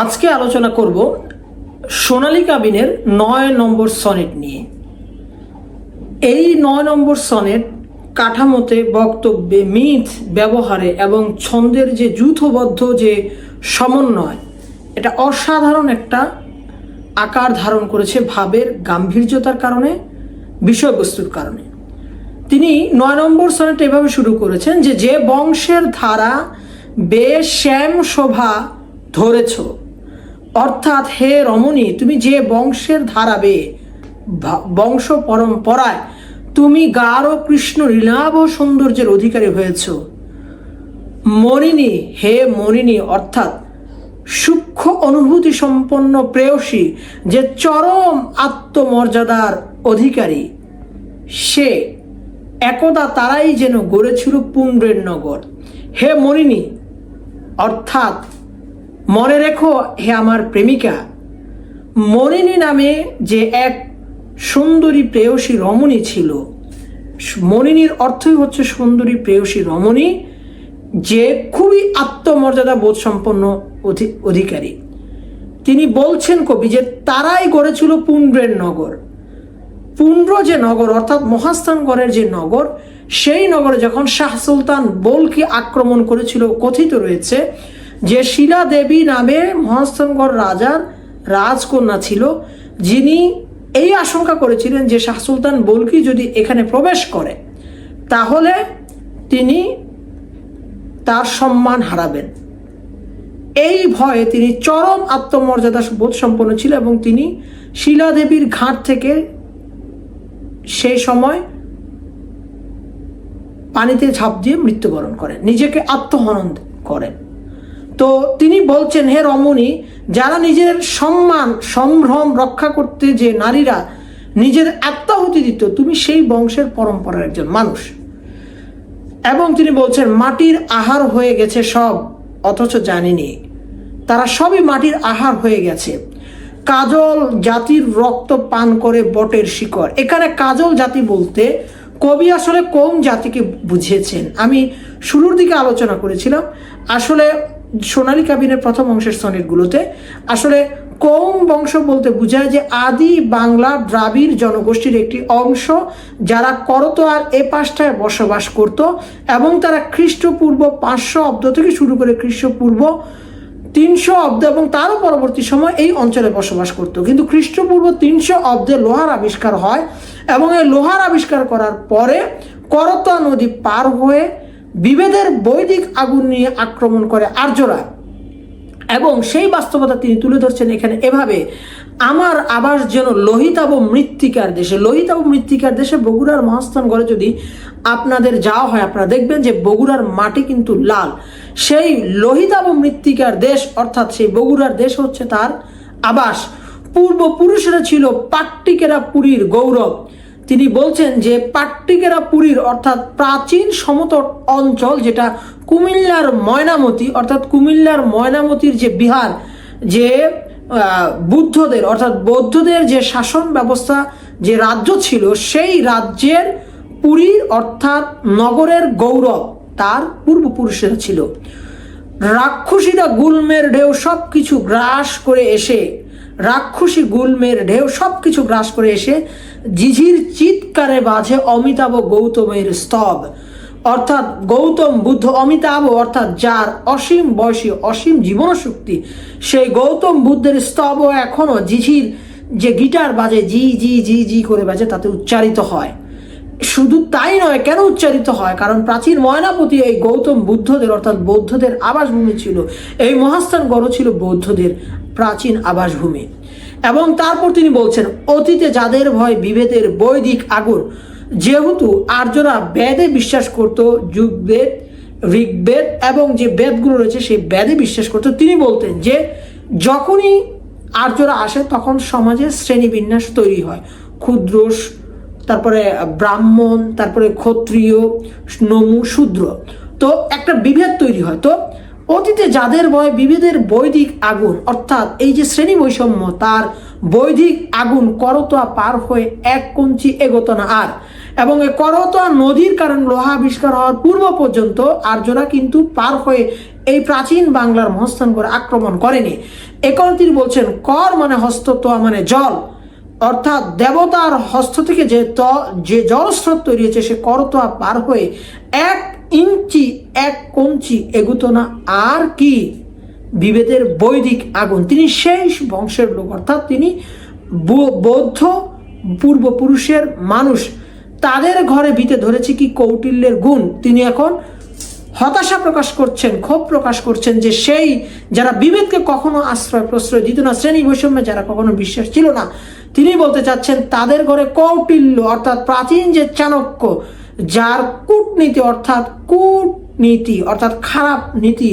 আজকে আলোচনা করব সোনালী কাবিনের ৯ নম্বর সনেট নিয়ে। এই ৯ নম্বর সনেট কাঠামোতে, বক্তব্যে, মিথ ব্যবহারে এবং ছন্দের যে যূথবদ্ধ যে সমন্বয়, এটা অসাধারণ একটা আকার ধারণ করেছে ভাবের গাম্ভীর্যতার কারণে, বিষয়বস্তুর কারণে। তিনি ৯ নম্বর সনেট এভাবে শুরু করেছেন যে বংশের ধারা বেশ শ্যাম শোভা ধরেছ, অর্থাৎ হে রমণী, তুমি যে বংশের ধারা বংশ পরম্পরায় তুমি গাঢ় কৃষ্ণ লীলাভ সৌন্দর্যের অধিকারী হয়েছ। মনিনী, হে মনিনী, অর্থাৎ সূক্ষ্ম অনুভূতি সম্পন্ন প্রেয়সী, যে চরম আত্মমর্যাদার অধিকারী, সে একদা তারাই যেন গড়েছিল পুণ্ড্রের নগর। হে মনিনী, অর্থাৎ মনে রেখো হে আমার প্রেমিকা, মনিনী নামে যে এক সুন্দরী প্রেয়সী রমণী ছিল। মনিনীর অর্থই হচ্ছে সুন্দরী প্রেয়সী রমণী, যে খুবই আত্মমর্যাদা বোধ সম্পন্ন অধিকারী। তিনি বলছেন কবি যে তারাই গড়েছিল পুণ্ড্রের নগর। পুণ্ড্র যে নগর, অর্থাৎ মহাস্থানগড়ের যে নগর, সেই নগরে যখন শাহ সুলতান বলকি আক্রমণ করেছিল, কথিত রয়েছে যে শিলা দেবী নামে মহাস্থানগড় রাজার রাজকন্যা ছিল, যিনি এই আশঙ্কা করেছিলেন যে শাহ সুলতান বলকি যদি এখানে প্রবেশ করে তাহলে তিনি তার সম্মান হারাবেন। এই ভয়ে তিনি চরম আত্মমর্যাদা বোধ সম্পন্ন ছিল এবং তিনি শিলা দেবীর ঘাট থেকে সেই সময় পানিতে ঝাঁপ দিয়ে মৃত্যুবরণ করেন, নিজেকে আত্মহনন করেন। তো তিনি বলছেন, হে রমণী, যারা নিজের সম্মান সম্ভ্রম রক্ষা করতে যে নারীরা নিজের আত্মাহুতি দিত, তুমি সেই বংশের পরম্পরার একজন মানুষ। এবং তিনি বলছেন, মাটির আহার হয়ে গেছে সব, অথচ জানিনি তারা সবই মাটির আহার হয়ে গেছে। কাজল জাতির রক্ত পান করে বটের শিকড়। এখানে কাজল জাতি বলতে কবি আসলে কোন জাতিকে বুঝিয়েছেন আমি শুরুর দিকে আলোচনা করেছিলাম। আসলে সোনালী কাবিনের প্রথম অংশের সনেটগুলোতে আসলে কৌম বংশ বলতে বোঝায় যে আদি বাংলা দ্রাবিড় জনগোষ্ঠীর একটি অংশ, যারা করতোয়ার এ পাশটায় বসবাস করত এবং তারা খ্রিস্টপূর্ব 500 অব্দ থেকে শুরু করে খ্রিস্টপূর্ব 300 অব্দ এবং তারও পরবর্তী সময় এই অঞ্চলে বসবাস করত। কিন্তু খ্রিস্টপূর্ব 300 অব্দে লোহার আবিষ্কার হয় এবং এই লোহার আবিষ্কার করার পরে করতোয়া নদী পার হয়ে বিভেদের বৈদিক আগুন নিয়ে আক্রমণ করে আর্যরা। এবং সেই বাস্তবতা তিনি তুলে ধরছেন এখানে এভাবে, আমার আবাস যেন লোহিতাভ মৃত্তিকার দেশে। লোহিতাভ মৃত্তিকার দেশে বগুড়ার মহাস্থানগড়ে যদি আপনাদের যাওয়া হয়, আপনারা দেখবেন যে বগুড়ার মাটি কিন্তু লাল। সেই লোহিতাভ মৃত্তিকার দেশ, অর্থাৎ সেই বগুড়ার দেশ হচ্ছে তার আবাস। পূর্বপুরুষেরা ছিল পাট্টিকেরা পুরীর গৌরব। তিনি বলছেন যে পাট্টিকেরা পুরীর অর্থাৎ প্রাচীন সমতট অঞ্চল, যেটা কুমিল্লার ময়নামতি, অর্থাৎ কুমিল্লার ময়নামতির যে বিহার, যে বুদ্ধদের অর্থাৎ বৌদ্ধদের যে শাসন ব্যবস্থা, যে রাজ্য ছিল, সেই রাজ্যের পুরীর অর্থাৎ নগরের গৌরব তার পূর্বপুরুষেরা ছিল। রাক্ষসীরা গুল্মের ঢেউ সব কিছু গ্রাস করে এসে, রাক্ষসী গুল্মের ঢেউ সব কিছু গ্রাস করে এসে জিঝির চিৎকারে বাজে অমিতাভ গৌতমের স্তব। অর্থাৎ গৌতম বুদ্ধ, অমিতাভ অর্থাৎ যার অসীম বয়সী অসীম জীবন শক্তি, সেই গৌতম বুদ্ধের স্তব এখনো জিঝির যে গিটার বাজে, জি জি জি জি করে বাজে, তাতে উচ্চারিত হয়। শুধু তাই নয়, কেন উচ্চারিত হয়? কারণ প্রাচীন ময়নাপতি এই গৌতম বুদ্ধদের অর্থাৎ বৌদ্ধদের আবাসভূমি ছিল। এই মহাস্থানগড় ছিল বৌদ্ধদের প্রাচীন আবাসভূমি। এবং তারপর তিনি বলছেন, অতীতে যাদের ভয় বিভেদের বৈদিক আগুন, যেহেতু আর্যরা বেদে বিশ্বাস করত, যুগবেদ, ঋগ্বেদ এবং যে বেদগুলো রয়েছে সেই বেদে বিশ্বাস করত, তিনি বলতেন যে যখনই আর্যরা আসে তখন সমাজে শ্রেণীবিন্যাস তৈরি হয়। ক্ষুদ্র, তারপরে ব্রাহ্মণ, তারপরে ক্ষত্রিয়, নমু, শূদ্র, তো একটা বিভেদ তৈরি হয়। তো অতীতে যাদের ভয় বিভেদের বৈদিক আগুন, অর্থাৎ এই যে শ্রেণী বৈষম্য, তার বৈদিক আগুন করতোয়া পার হয়ে এক কঞ্চি এগোতো না আর। এবং এই করতোয়া নদীর কারণ লোহা আবিষ্কার হওয়ার পূর্ব পর্যন্ত আর্যরা কিন্তু পার হয়ে এই প্রাচীন বাংলার মহাস্থান করে আক্রমণ করেনি। এ কারণে তিনি বলছেন কর মানে হস্ত, তোয়া মানে জল, অর্থাৎ দেবতার হস্ত থেকে যে জলস্রোত তৈরি হয়েছে সে করতোয়া পার হয়ে 1 ইঞ্চি 1 কঞ্চি এগুতো না। আর কি বিবেদের বৈদিক আগুন। তিনি সেই বংশের লোক, অর্থাৎ তিনি বৌদ্ধ পূর্বপুরুষের মানুষ। তাদের ঘরে ভিতে ধরেছে কি কৌটিল্যের গুণ। তিনি এখন হতাশা প্রকাশ করছেন, ক্ষোভ প্রকাশ করছেন যে সেই যারা বিবেককে কখনো আশ্রয় প্রশ্রয় দিত না, শ্রেণী বৈষম্যে যারা কখনো বিশ্বাস ছিল না, তিনি বলতে চাচ্ছেন তাদের ঘরে কৌটিল্য অর্থাৎ প্রাচীন যে চাণক্য, যার কূটনীতি অর্থাৎ খারাপ নীতি,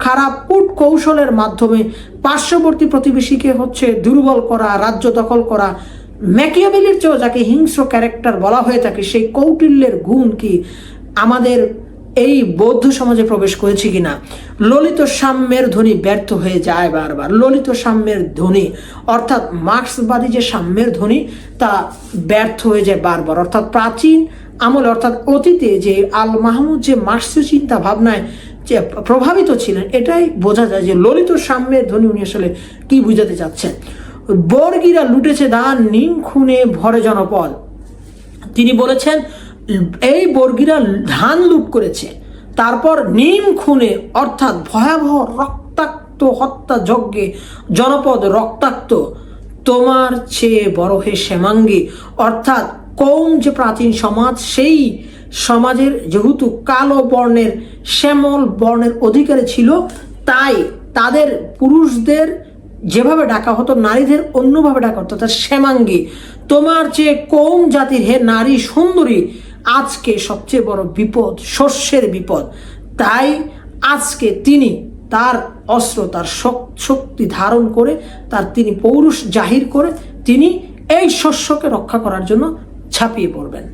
খারাপ কূট কৌশলের মাধ্যমে পার্শ্ববর্তী প্রতিবেশীকে দুর্বল করা, রাজ্য দখল করা, ম্যাকিয়াভেলির চেয়েও যাকে হিংস্র ক্যারেক্টার বলা হয়ে থাকে, সেই কৌটিল্যের গুণ কি আমাদের এই বৌদ্ধ সমাজে প্রবেশ করেছে কিনা। ললিত সাম্যের ধ্বনি ব্যর্থ হয়ে যায় বারবার। ললিত সাম্যের ধ্বনি অর্থাৎ মার্ক্সবাদী যে সাম্যের ধ্বনি তা ব্যর্থ হয়ে যায় বারবার। অর্থাৎ প্রাচীন আমলে অর্থাৎ অতীতে যে আল মাহমুদ যে মার্ক্সীয় চিন্তা ভাবনায় যে প্রভাবিত ছিলেন, এটাই বোঝা যায় যে ললিত সাম্যের ধ্বনি উনি আসলে কি বুঝাতে চাচ্ছেন। বর্গীরা লুটেছে দান, নিম খুনে ভরে জনপদ। তিনি বলেছেন এই বর্গীরা ধান লুট করেছে, তারপর নিম খুনে অর্থাৎ ভয়াবহ রক্তাক্ত হত্যা যজ্ঞে জনপদ রক্তাক্ত। তোমার চেয়ে বড় হে শ্যামাঙ্গী, অর্থাৎ কৌম যে প্রাচীন সমাজ, সেই সমাজের যেহেতু কালো বর্ণের শ্যামল বর্ণের অধিকারী ছিল, তাই তাদের পুরুষদের যেভাবে ডাকা হতো নারীদের অন্যভাবে ডাকা হতো, তার শ্যামাঙ্গী। তোমার চেয়ে কৌম জাতির হে নারী সুন্দরী, আজকে সবচেয়ে বড় বিপদ শস্যের বিপদ। তাই আজকে তিনি তার অস্ত্র, তার শক্তি ধারণ করে, তিনি পৌরুষ জাহির করে তিনি এই শস্যকে রক্ষা করার জন্য ঝাঁপিয়ে পড়বেন।